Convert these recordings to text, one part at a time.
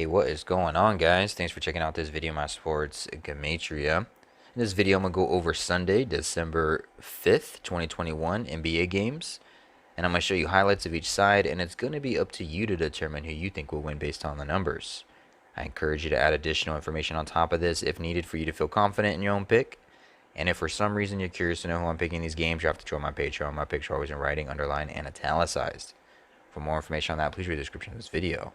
Hey, what is going on, guys? Thanks for checking out this video, my sports Gematria. In this video, I'm going to go over Sunday, December 5th, 2021 NBA games. And I'm going to show you highlights of each side, and it's going to be up to you to determine who you think will win based on the numbers. I encourage you to add additional information on top of this if needed for you to feel confident in your own pick. And if for some reason you're curious to know who I'm picking these games, you have to join my Patreon. My picks are always in writing, underlined, and italicized. For more information on that, please read the description of this video.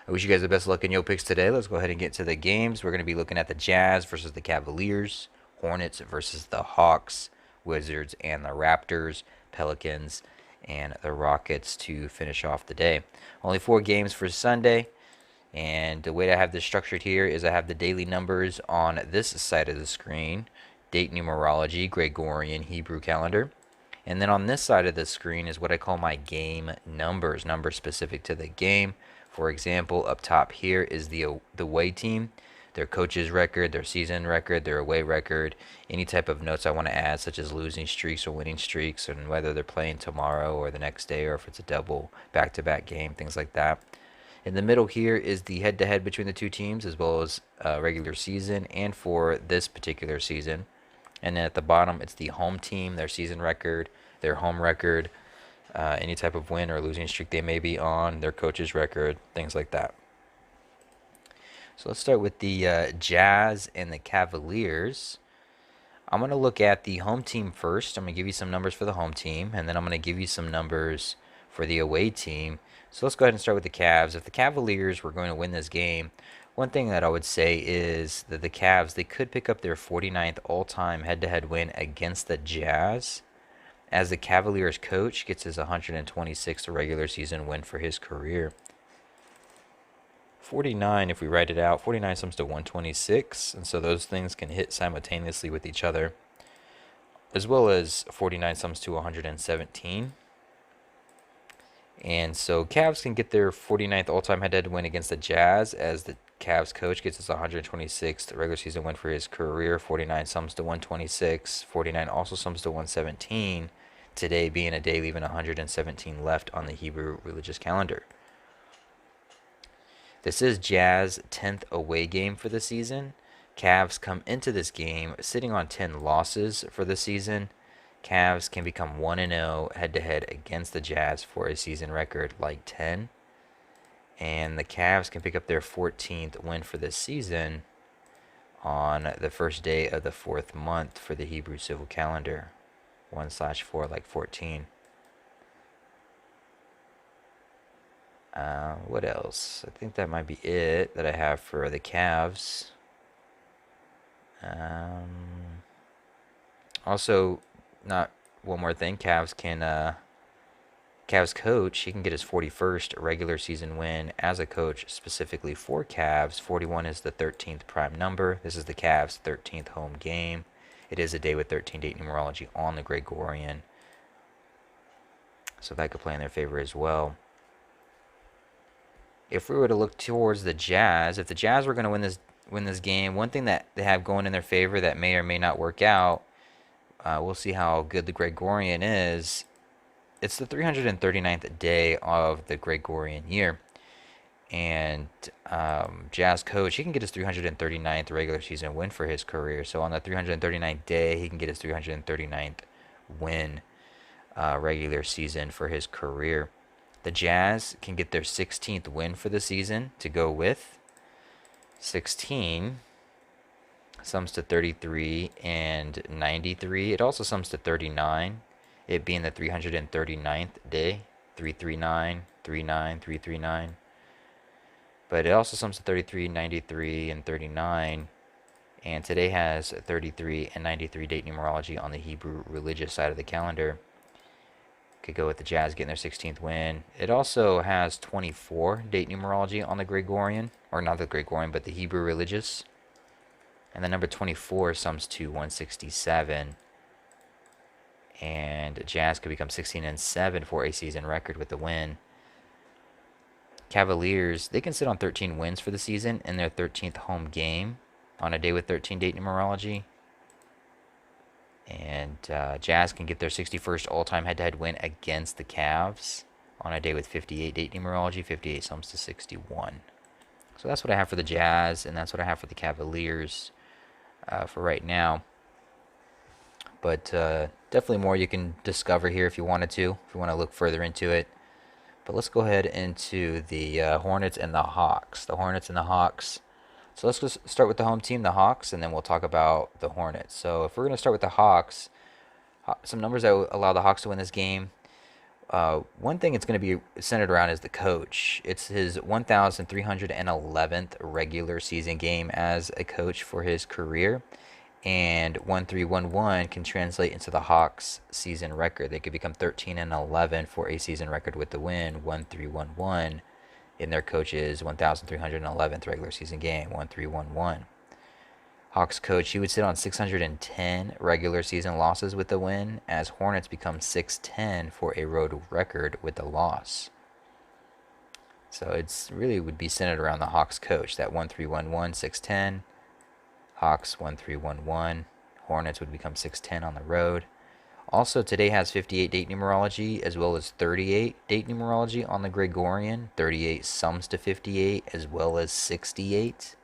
I wish you guys the best luck in your picks today. Let's go ahead and get to the games. We're going to be looking at the Jazz versus the Cavaliers, Hornets versus the Hawks, Wizards and the Raptors, Pelicans and the Rockets to finish off the day. Only 4 games for Sunday. And the way that I have this structured here is I have the daily numbers on this side of the screen, date numerology, Gregorian Hebrew calendar. And then on this side of the screen is what I call my game numbers specific to the game. For example, up top here is the away team, their coach's record, their season record, their away record, any type of notes I want to add, such as losing streaks or winning streaks, and whether they're playing tomorrow or the next day, or if it's a double back-to-back game, things like that. In the middle here is the head-to-head between the two teams, as well as regular season and for this particular season. And then at the bottom, it's the home team, their season record, their home record, any type of win or losing streak they may be on, their coach's record, things like that. So let's start with the Jazz and the Cavaliers. I'm going to look at the home team first. I'm going to give you some numbers for the home team, and then I'm going to give you some numbers for the away team. So let's go ahead and start with the Cavs. If the Cavaliers were going to win this game, one thing that I would say is that the Cavs, they could pick up their 49th all-time head-to-head win against the Jazz, as the Cavaliers coach gets his 126th regular season win for his career. 49, if we write it out, 49 sums to 126, and so those things can hit simultaneously with each other, as well as 49 sums to 117. And so Cavs can get their 49th all-time head-to-head win against the Jazz, as the Cavs coach gets his 126th regular season win for his career. 49 sums to 126. 49 also sums to 117. Today being a day leaving 117 left on the Hebrew religious calendar. This is Jazz's 10th away game for the season. Cavs come into this game sitting on 10 losses for the season. Cavs can become 1-0 head-to-head against the Jazz for a season record like 10. And the Cavs can pick up their 14th win for this season on the first day of the 4th month for the Hebrew civil calendar. 1/4 like 14. What else? I think that might be it that I have for the Cavs. Also, not one more thing. Cavs coach, he can get his 41st regular season win as a coach specifically for Cavs. 41 is the 13th prime number. This is the Cavs' 13th home game. It is a day with 13 date numerology on the Gregorian, so that could play in their favor as well. If we were to look towards the Jazz, if the Jazz were going to win this game, one thing that they have going in their favor that may or may not work out, we'll see how good the Gregorian is. It's the 339th day of the Gregorian year. And Jazz coach, he can get his 339th regular season win for his career. So on the 339th day, he can get his 339th win regular season for his career. The Jazz can get their 16th win for the season to go with. 16 sums to 33 and 93. It also sums to 39, it being the 339th day. 339, 39, 339. But it also sums to 33, 93, and 39. And today has 33 and 93 date numerology on the Hebrew religious side of the calendar. Could go with the Jazz getting their 16th win. It also has 24 date numerology on the Gregorian, or not the Gregorian, but the Hebrew religious. And the number 24 sums to 167. And Jazz could become 16-7 for a season record with the win. Cavaliers, they can sit on 13 wins for the season in their 13th home game on a day with 13 date numerology. And Jazz can get their 61st all-time head-to-head win against the Cavs on a day with 58 date numerology. 58 sums to 61. So that's what I have for the Jazz, and that's what I have for the Cavaliers for right now. But definitely more you can discover here if you wanted to, if you want to look further into it. But let's go ahead into the Hornets and the Hawks. The Hornets and the Hawks. So let's just start with the home team, the Hawks, and then we'll talk about the Hornets. So if we're going to start with the Hawks, some numbers that will allow the Hawks to win this game. One thing it's going to be centered around is the coach. It's his 1,311th regular season game as a coach for his career. And 1-3-1-1 can translate into the Hawks season record. They could become 13-11 for a season record with the win. 1-3-1-1 in their coach's 1,311th regular season game. 1-3-1-1. Hawks coach, he would sit on 610 regular season losses with the win, as Hornets become 610 for a road record with the loss. So it's really would be centered around the Hawks coach. That 1-3-1-1, 610. Hawks 1-3-1-1. Hornets would become 610 on the road. Also, today has 58 date numerology as well as 38 date numerology on the Gregorian. 38 sums to 58 as well as 68.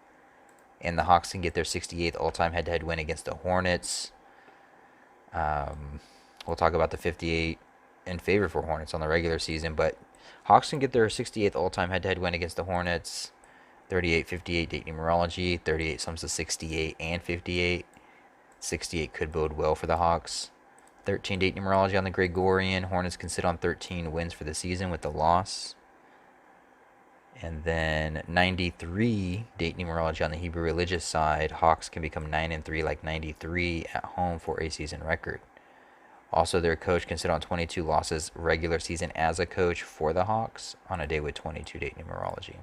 And the Hawks can get their 68th all-time head-to-head win against the Hornets. We'll talk about the 58 in favor for Hornets on the regular season, but Hawks can get their 68th all-time head-to-head win against the Hornets. 38, 58 date numerology. 38 sums to 68 and 58. 68 could bode well for the Hawks. 13 date numerology on the Gregorian. Hornets can sit on 13 wins for the season with the loss. And then 93 date numerology on the Hebrew religious side. Hawks can become 9-3 like 93 at home for a season record. Also, their coach can sit on 22 losses regular season as a coach for the Hawks on a day with 22 date numerology.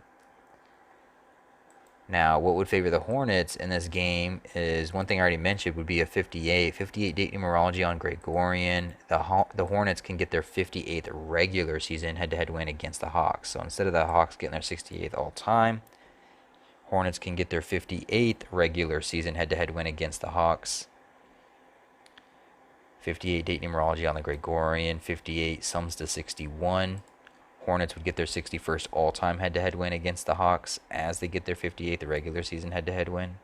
Now, what would favor the Hornets in this game is one thing I already mentioned would be a 58 date numerology on Gregorian. The Hornets can get their 58th regular season head-to-head win against the Hawks. So instead of the Hawks getting their 68th all-time, Hornets can get their 58th regular season head-to-head win against the Hawks. 58 date numerology on the Gregorian. 58 sums to 61. Hornets would get their 61st all-time head-to-head win against the Hawks as they get their 58th regular season head-to-head win.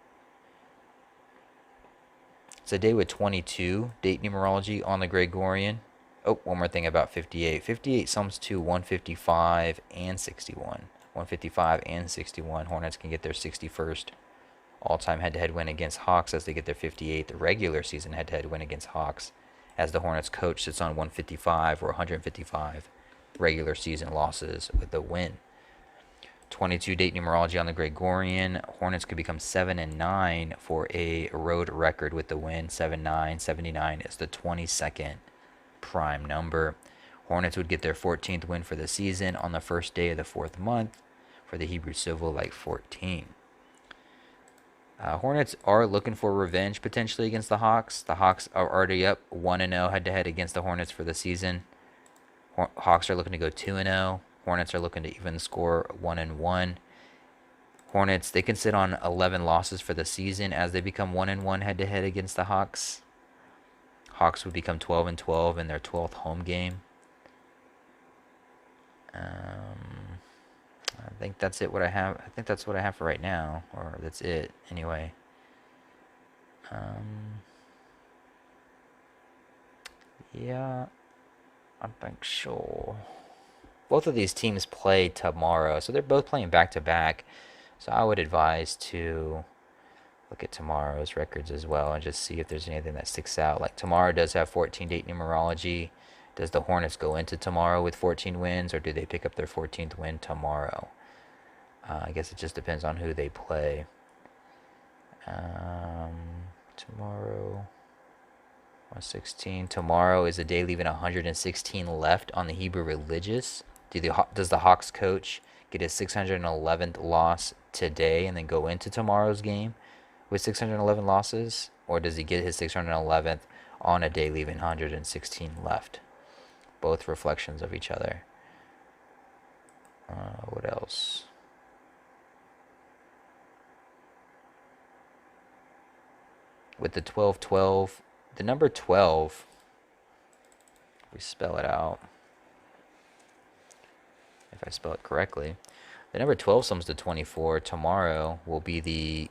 It's a day with 22 date numerology on the Gregorian. Oh, one more thing about 58. 58 sums to 155 and 61. 155 and 61. Hornets can get their 61st all-time head-to-head win against Hawks as they get their 58th regular season head-to-head win against Hawks, as the Hornets coach sits on 155 or 155 regular season losses with a win. 22 date numerology on the Gregorian. Hornets could become 7-9 for a road record with the win. 7-9. 79 is the 22nd prime number. Hornets would get their 14th win for the season on the first day of the 4th month for the Hebrew Civil like 14. Hornets are looking for revenge potentially against the Hawks. The Hawks are already up 1-0 head-to-head against the Hornets for the season. Hawks are looking to go 2-0. Hornets are looking to even score 1-1. Hornets, they can sit on 11 losses for the season as they become 1-1 head-to-head against the Hawks. Hawks would become 12-12 in their 12th home game. I think that's it. What I have. I think that's what I have for right now, or that's it anyway. Yeah. I think so. Both of these teams play tomorrow, so they're both playing back-to-back. So I would advise to look at tomorrow's records as well and just see if there's anything that sticks out. Like tomorrow does have 14 date numerology. Does the Hornets go into tomorrow with 14 wins, or do they pick up their 14th win tomorrow? I guess it just depends on who they play. Tomorrow... 116. Tomorrow is a day leaving 116 left on the Hebrew religious. Does the Hawks coach get his 611th loss today and then go into tomorrow's game with 611 losses? Or does he get his 611th on a day leaving 116 left? Both reflections of each other. What else? With the 12-12... The number 12, if we spell it out, if I spell it correctly, The number 12 sums to 24. Tomorrow will be the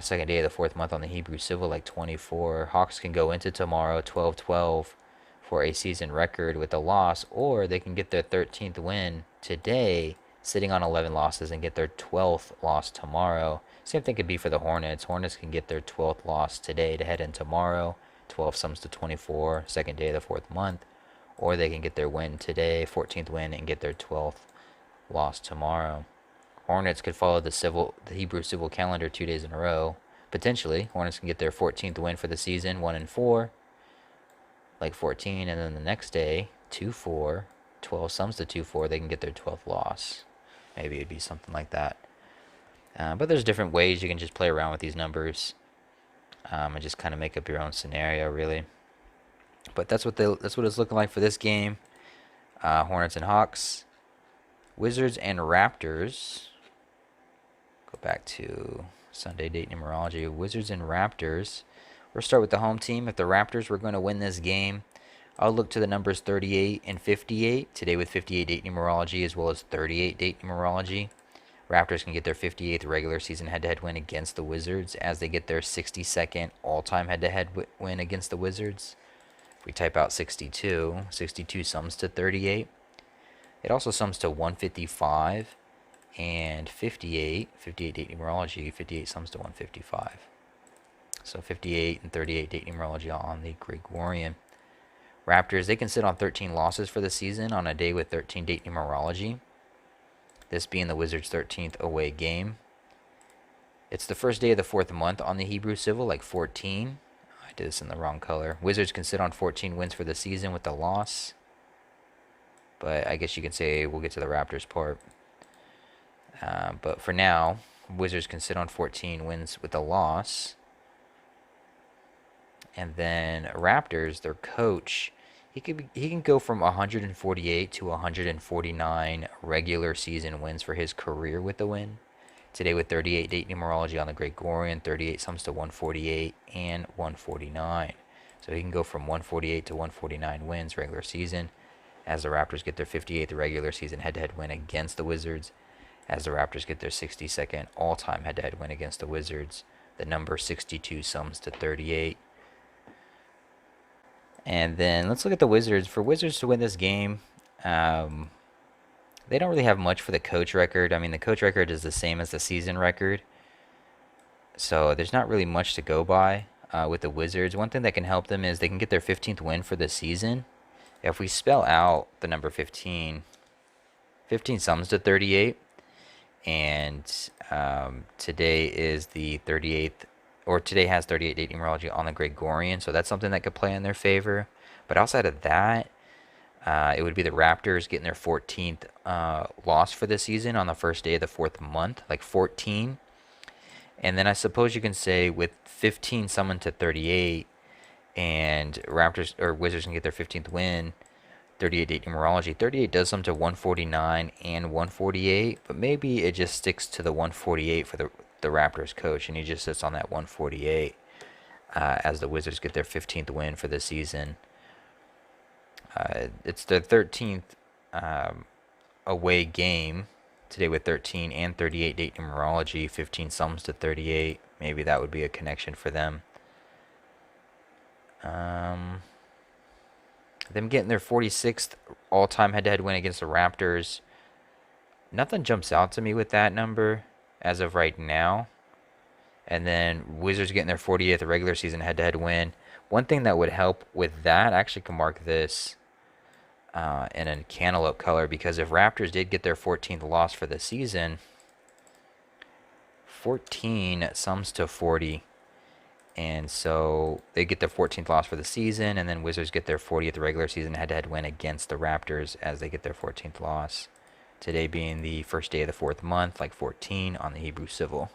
second day of the fourth month on the Hebrew Civil, like 24. Hawks can go into tomorrow 12-12 for a season record with a loss, or they can get their 13th win today, sitting on 11 losses, and get their 12th loss tomorrow. Same thing could be for the Hornets. Hornets can get their 12th loss today to head in tomorrow. 12 sums to 24, second day of the fourth month. Or they can get their win today, 14th win, and get their 12th loss tomorrow. Hornets could follow the Hebrew civil calendar 2 days in a row. Potentially, Hornets can get their 14th win for the season, 1-4, like 14, and then the next day, 2-4, 12 sums to 2-4, they can get their 12th loss. Maybe it'd be something like that. But there's different ways you can just play around with these numbers and just kind of make up your own scenario, really. But that's what it's looking like for this game. Hornets and Hawks, Wizards and Raptors. Go back to Sunday date numerology. Wizards and Raptors. We'll start with the home team. If the Raptors were going to win this game, I'll look to the numbers 38 and 58. Today with 58 date numerology as well as 38 date numerology. Raptors can get their 58th regular season head-to-head win against the Wizards as they get their 62nd all-time head-to-head win against the Wizards. If we type out 62, 62 sums to 38. It also sums to 155 and 58. 58 date numerology, 58 sums to 155. So 58 and 38 date numerology on the Gregorian. Raptors, they can sit on 13 losses for the season on a day with 13 date numerology. This being the Wizards' 13th away game. It's the first day of the fourth month on the Hebrew Civil, like 14. I did this in the wrong color. Wizards can sit on 14 wins for the season with the loss. But I guess you can say we'll get to the Raptors part. But for now, Wizards can sit on 14 wins with a loss. And then Raptors, their coach, he can go from 148 to 149 regular season wins for his career with the win. Today with 38 date numerology on the Gregorian, 38 sums to 148 and 149. So he can go from 148 to 149 wins regular season as the Raptors get their 58th regular season head-to-head win against the Wizards, as the Raptors get their 62nd all-time head-to-head win against the Wizards. The number 62 sums to 38. And then let's look at the Wizards. For Wizards to win this game, they don't really have much for the coach record. I mean, the coach record is the same as the season record. So there's not really much to go by with the Wizards. One thing that can help them is they can get their 15th win for the season. If we spell out the number 15, 15 sums to 38. And today is the 38th, or today has 38 date numerology on the Gregorian, so that's something that could play in their favor. But outside of that, it would be the Raptors getting their 14th loss for the season on the first day of the fourth month, like 14. And then I suppose you can say with 15 summoned to 38, and Raptors or Wizards can get their 15th win, 38 date numerology. 38 does sum to 149 and 148, but maybe it just sticks to the 148 for the Raptors coach, and he just sits on that 148 as the Wizards get their 15th win for the season. It's the 13th away game today with 13 and 38 date numerology. 15 sums to 38. Maybe that would be a connection for them. Them getting their 46th all-time head-to-head win against the Raptors. Nothing jumps out to me with that number as of right now. And then Wizards getting their 40th regular season head-to-head win. One thing that would help with that, I actually can mark this in a cantaloupe color, because if Raptors did get their 14th loss for the season, 14 sums to 40. And so they get their 14th loss for the season, and then Wizards get their 40th regular season head-to-head win against the Raptors as they get their 14th loss. Today being the first day of the fourth month, like 14 on the Hebrew Civil.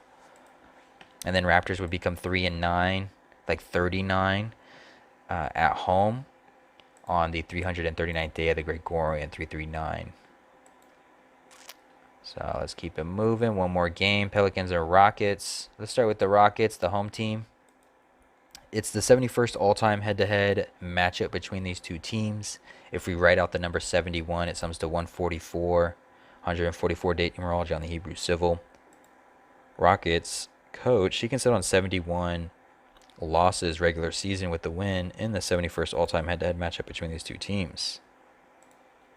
And then Raptors would become 3-9, like 39 at home on the 339th day of the Gregorian, 339. So let's keep it moving. One more game, Pelicans or Rockets. Let's start with the Rockets, the home team. It's the 71st all-time head-to-head matchup between these two teams. If we write out the number 71, it sums to 144. 144 date numerology on the Hebrew Civil. Rockets coach, he can sit on 71 losses regular season with the win in the 71st all-time head-to-head matchup between these two teams.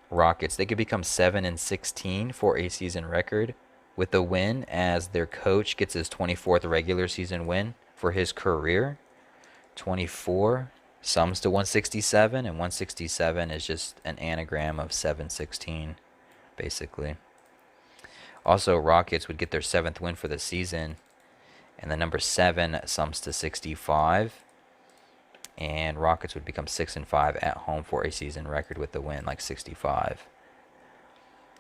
Rockets, they could become 7-16 for a season record with the win as their coach gets his 24th regular season win for his career. 24 sums to 167, and 167 is just an anagram of 716, basically. Also, Rockets would get their 7th win for the season, and the number 7 sums to 65. And Rockets would become 6-5 at home for a season record with the win, like 65.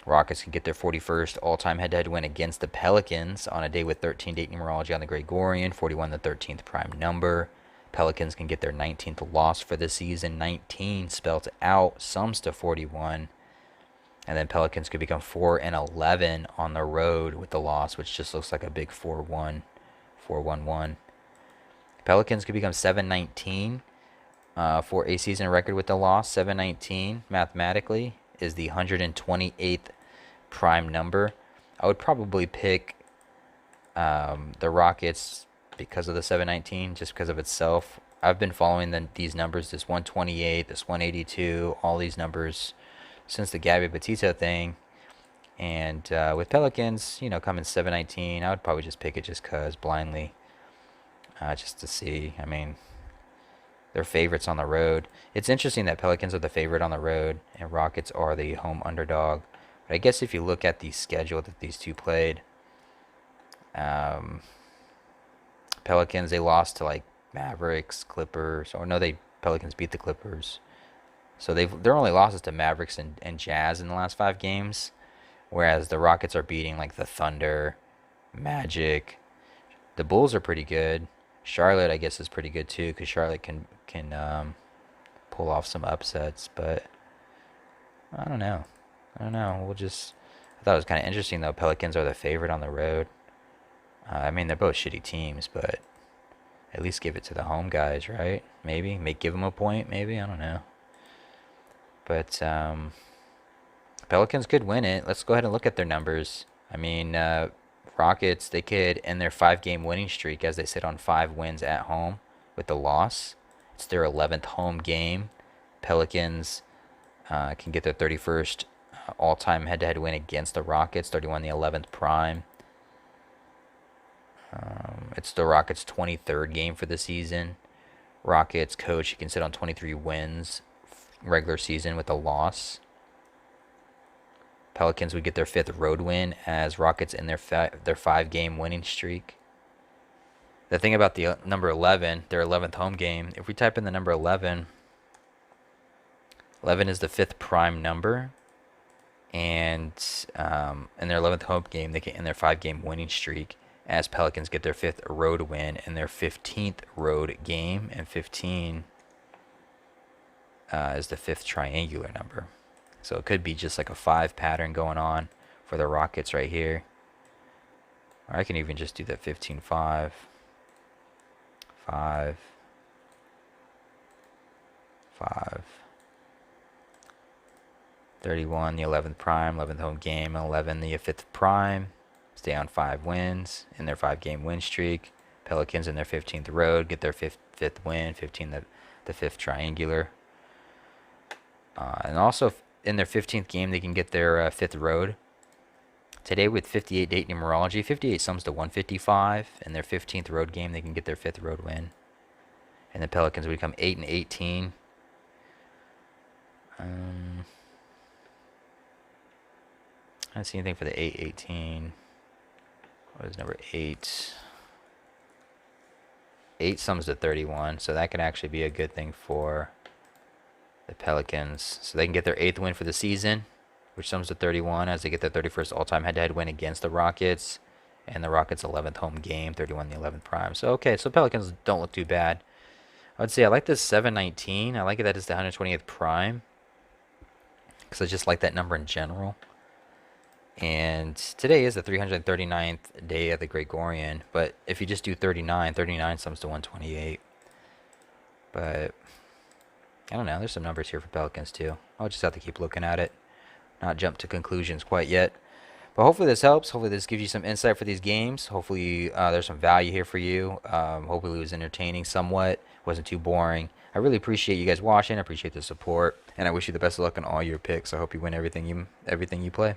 Rockets can get their 41st all-time head-to-head win against the Pelicans on a day with 13 date numerology on the Gregorian, 41 the 13th prime number. Pelicans can get their 19th loss for the season, 19 spelled out, sums to 41. And then Pelicans could become 4-11 on the road with the loss, which just looks like a big 4-1, 4-1-1. Pelicans could become 7-19 for a season record with the loss. 7-19 mathematically is the 128th prime number. I would probably pick the Rockets because of the 7-19, just because of itself. I've been following these numbers, this 128, this 182, all these numbers since the Gabby Batista thing. And with Pelicans, coming 7-19, I would probably just pick it just because, blindly, just to see. I mean, they're favorites on the road. It's interesting that Pelicans are the favorite on the road and Rockets are the home underdog. But I guess if you look at the schedule that these two played, Pelicans, they lost to like Mavericks, Clippers, or no, Pelicans beat the Clippers. So their only losses to Mavericks and Jazz in the last 5 games, whereas the Rockets are beating like the Thunder, Magic. The Bulls are pretty good. Charlotte, I guess, is pretty good too, because Charlotte can pull off some upsets. But I don't know. I thought it was kind of interesting though. Pelicans are the favorite on the road. I mean, they're both shitty teams, but at least give it to the home guys, right? Maybe give them a point. Maybe, I don't know. But Pelicans could win it. Let's go ahead and look at their numbers. I mean, Rockets, they could end their 5-game winning streak as they sit on 5 wins at home with the loss. It's their 11th home game. Pelicans can get their 31st all-time head-to-head win against the Rockets, 31 the 11th prime. It's the Rockets' 23rd game for the season. Rockets coach, he can sit on 23 wins regular season with a loss. Pelicans would get their 5th road win as Rockets in their 5-game winning streak. The thing about the number 11, their 11th home game, if we type in the number 11, 11 is the 5th prime number. And in their 11th home game, they can end their 5-game winning streak as Pelicans get their 5th road win in their 15th road game. And 15 is the 5th triangular number. So it could be just like a 5 pattern going on for the Rockets right here. Or I can even just do that 15-5. 5. 5. 31, the 11th prime, 11th home game, 11, the 5th prime. Stay on 5 wins in their 5-game win streak. Pelicans in their 15th road get their 5th win, 15 the 5th triangular. And also in their 15th game, they can get their 5th road. Today with 58 date numerology, 58 sums to 155. In their 15th road game, they can get their 5th road win. And the Pelicans would become 8-18. I don't see anything for the 8-18. What is number 8? 8 sums to 31, so that could actually be a good thing for the Pelicans. So they can get their 8th win for the season, which sums to 31 as they get their 31st all-time head-to-head win against the Rockets. And the Rockets' 11th home game, 31 the 11th prime. So, okay, so Pelicans don't look too bad. I would say I like this 7-19. I like it that it's the 128th prime, because I just like that number in general. And today is the 339th day of the Gregorian, but if you just do 39, 39 sums to 128. But I don't know, there's some numbers here for Pelicans too. I'll just have to keep looking at it, not jump to conclusions quite yet. But hopefully this helps. Hopefully this gives you some insight for these games. Hopefully there's some value here for you. Hopefully it was entertaining somewhat. Wasn't too boring. I really appreciate you guys watching. I appreciate the support, and I wish you the best of luck on all your picks. I hope you win everything you play.